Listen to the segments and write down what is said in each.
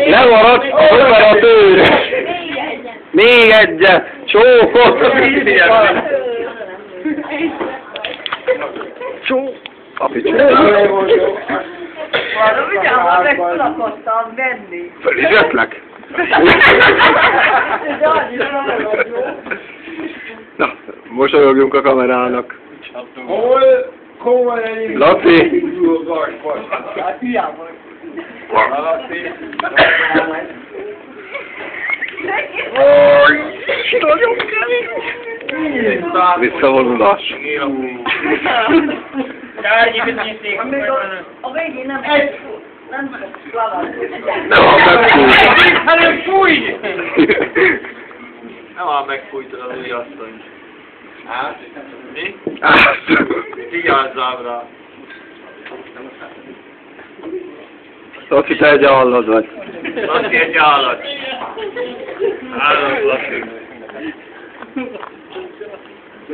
Lemaradt az operatőr! Még egyet! Csókot! Csók! Ugyanaz meg tudakottam venni. Fölizsetlek! Na, mosolyogjunk a kamerának. Laci! Hát hiába. Nagyon kemény! Visszavonulás. A végén nem Nem van megfújt. Hanem fújj! Nem áll megfújtad az új asszonyt. Hát? Mi? Vigyázzál rá. Laci, te egy állat vagy. Laci egy állat. Állat, Laci.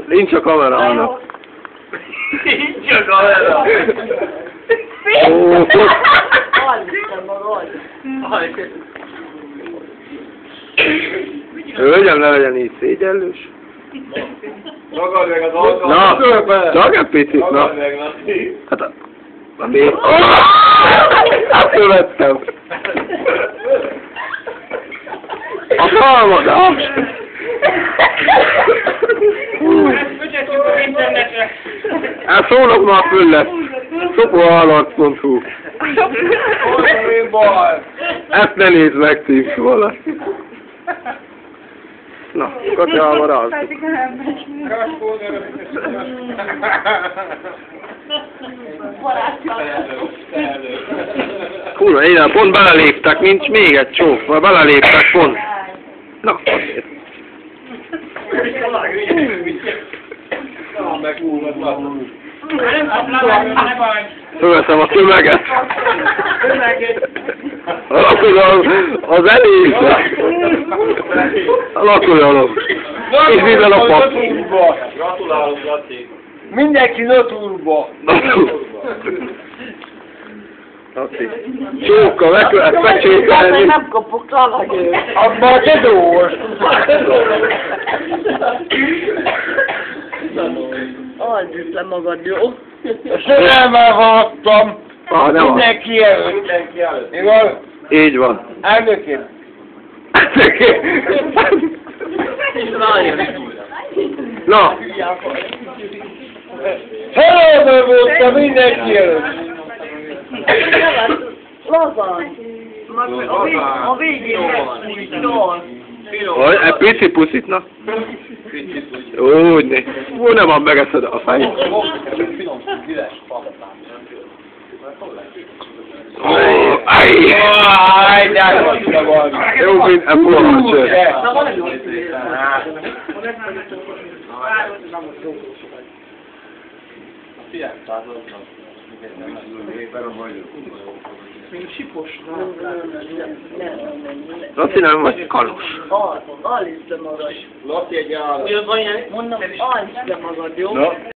Nincs a kamerának. Nincs a kamera. Ó, hölgyem, ne legyen így szégyellős. Ragad meg az alkalmat. Na, csak egy picit, na. Ragad meg, Laci. Hát a mi? Átölvettem. A halmadás. Ügyetjük az internetre. Hát szólok már föl lesz. Szopoállat.hu. Ezt ne nézd meg, Tímsz valaki. Na, katyával rázzuk. Kurva, én pont beleléptek, nincs még egy csók, vagy beleléptek pont. Na, azért. Fölveszem a tömeget. Az elég. Lakoljalom. És minden a pap. Gratulálok, Laci. Mindenki notúrba. Laci. Csóka, meg lehet megcsókolni. Nem kapok talagért. Abba a tedós. Add le magad, jó? Szerelemmel hallottam. Ah, nem van. Mindenki előtt. Mindenki előtt. Igaz? Így van. Elnökém. Na, Szerelemmel voltam mindenki előtt. Lazan. A végén megfújtol. hogy egy pici puszit, na. Úgy né. Ó, nem van megeszed a fejét. Ó, ajj! Áj, de rosszra van. Jó, mint a polcső. Laci, nem vagy kalos. Alítsd le magad. Laci egy állat. Mondom, alítsd le magad, jó? Na.